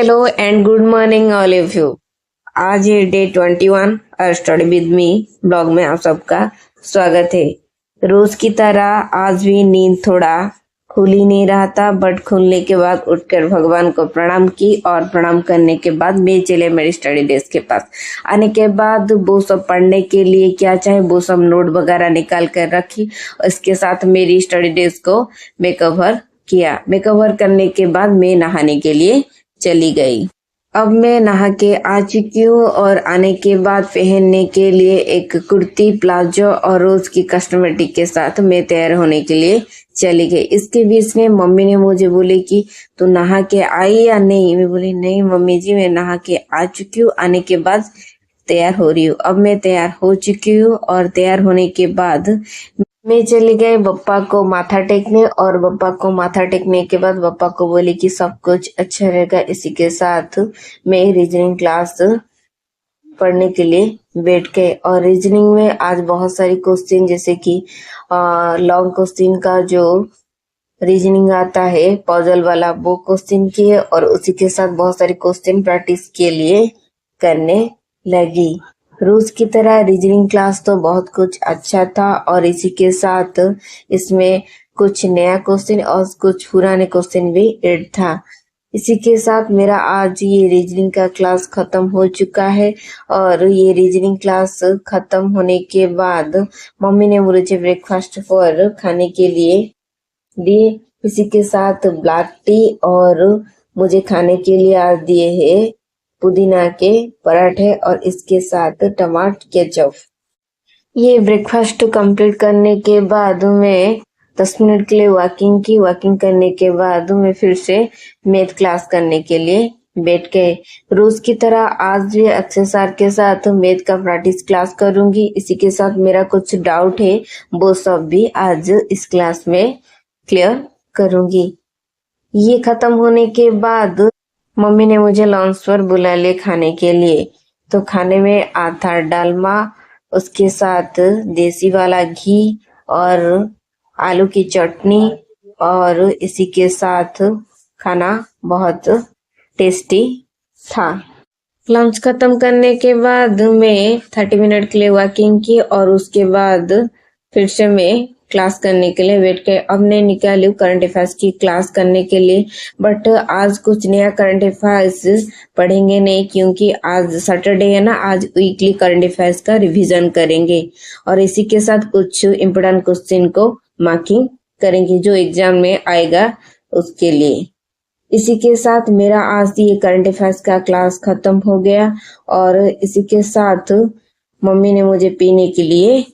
Hello and good morning all of you. आज है day 21 और स्टडी विद मी ब्लॉग में आप सबका स्वागत है। रोज की तरह आज भी नींद थोड़ा खुल ही नहीं रहा था, बट खुलने के बाद उठकर भगवान को प्रणाम की और प्रणाम करने के बाद मैं चले मेरी स्टडी डेस्क के पास। आने के बाद वो सब पढ़ने के लिए क्या चाहे वो सब नोट वगैरह निकाल कर रखी। इसके साथ मेरी स्टडी डेस्क को मेकओवर किया। मेकओवर करने के बाद मैं नहाने के लिए चली गई। अब मैं नहा के आ चुकी हूँ और आने के बाद पहनने के लिए एक कुर्ती प्लाजो और रोज की कस्टमेटिक के साथ मैं तैयार होने के लिए चली गई। इसके बीच में मम्मी ने मुझे बोली कि तू नहा के आई या नहीं। मैं बोली नहीं मम्मी जी, मैं नहा के आ चुकी हूँ, आने के बाद तैयार हो रही हूँ। अब मैं तैयार हो चुकी हूँ और तैयार होने के बाद मैं चली गई बप्पा को माथा टेकने और बप्पा को माथा टेकने के बाद बप्पा को बोली कि सब कुछ अच्छा रहेगा। इसी के साथ मैं रीजनिंग क्लास पढ़ने के लिए बैठ गए और रीजनिंग में आज बहुत सारी क्वेश्चन जैसे कि लॉन्ग क्वेश्चन का जो रीजनिंग आता है पजल वाला वो क्वेश्चन किए और उसी के साथ बहुत सारी क्वेश्चन प्रैक्टिस के लिए करने लगी। रोज की तरह रीजनिंग क्लास तो बहुत कुछ अच्छा था और इसी के साथ इसमें कुछ नया क्वेश्चन और कुछ पुराने क्वेश्चन भी ऐड था। इसी के साथ मेरा आज ये रीजनिंग का क्लास खत्म हो चुका है और ये रीजनिंग क्लास खत्म होने के बाद मम्मी ने मुझे ब्रेकफास्ट फॉर खाने के लिए दिए। इसी के साथ ब्लैक टी और मुझे खाने के लिए आज दिए है पुदीना के पराठे और इसके साथ टमाटर केचप। ये ब्रेकफास्ट कंप्लीट करने के बाद मैं 10 मिनट के लिए वॉकिंग की। वॉकिंग करने के बाद मैं फिर से मैथ क्लास करने के लिए बैठ गए। रोज की तरह आज भी अक्षय सर के साथ मैथ का प्रैक्टिस क्लास करूंगी। इसी के साथ मेरा कुछ डाउट है वो सब भी आज इस क्लास में क्लियर करूंगी। ये खत्म होने के बाद मम्मी ने मुझे लंच पर बुला ले खाने के लिए। तो खाने में आता डालमा, उसके साथ देसी वाला घी और आलू की चटनी और इसी के साथ खाना बहुत टेस्टी था। लंच खत्म करने के बाद मैं 30 मिनट के लिए वॉकिंग की और उसके बाद फिर से मैं क्लास करने के लिए बैठ गए। अब मैं निकाली करंट अफेयर्स की क्लास करने के लिए, बट आज कुछ नया करंट अफेयर्स पढ़ेंगे नहीं क्योंकि आज सैटरडे है ना। आज वीकली करंट अफेयर्स का रिवीजन करेंगे और इसी के साथ कुछ इम्पोर्टेंट क्वेश्चन को मार्किंग करेंगे जो एग्जाम में आएगा उसके लिए। इसी के साथ मेरा आज ये करंट अफेयर्स का क्लास खत्म हो गया और इसी के साथ मम्मी ने मुझे पीने के लिए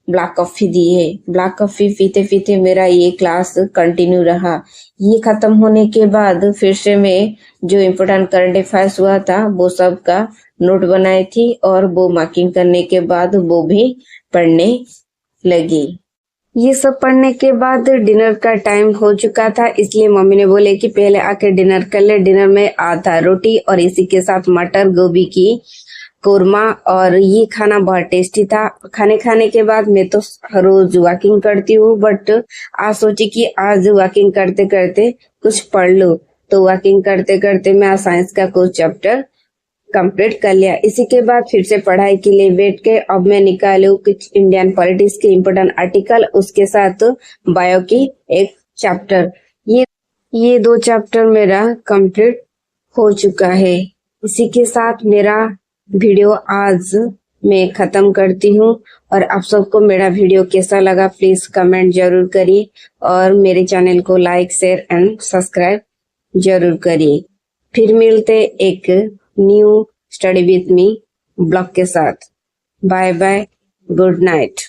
ब्लैक कॉफी दी है। ब्लैक कॉफी पीते पीते मेरा ये क्लास कंटिन्यू रहा। ये खत्म होने के बाद फिर से मैं जो इम्पोर्टेंट करंट अफेयर्स हुआ था वो सब का नोट बनाई थी और वो मार्किंग करने के बाद वो भी पढ़ने लगी। ये सब पढ़ने के बाद डिनर का टाइम हो चुका था, इसलिए मम्मी ने बोले कि पहले आके डिनर कर ले। डिनर में आधा रोटी और इसी के साथ मटर गोभी की कोरमा और ये खाना बहुत टेस्टी था। खाने के बाद मैं तो रोज वॉकिंग करती हूँ, बट आज सोची कि आज वॉकिंग करते करते कुछ पढ़ लूं। तो वॉकिंग करते करते मैं साइंस का कुछ चैप्टर कंप्लीट कर लिया। इसी के बाद फिर से पढ़ाई के लिए बैठ के अब मैं निकालू कुछ इंडियन पॉलिटिक्स के इम्पोर्टेंट आर्टिकल, उसके साथ बायो की एक चैप्टर। ये 2 चैप्टर मेरा कंप्लीट हो चुका है। इसी के साथ मेरा वीडियो आज मैं खत्म करती हूँ और आप सबको मेरा वीडियो कैसा लगा प्लीज कमेंट जरूर करिए और मेरे चैनल को लाइक शेयर एंड सब्सक्राइब जरूर करिए। फिर मिलते एक new study with me blog के साथ। Bye bye, good night.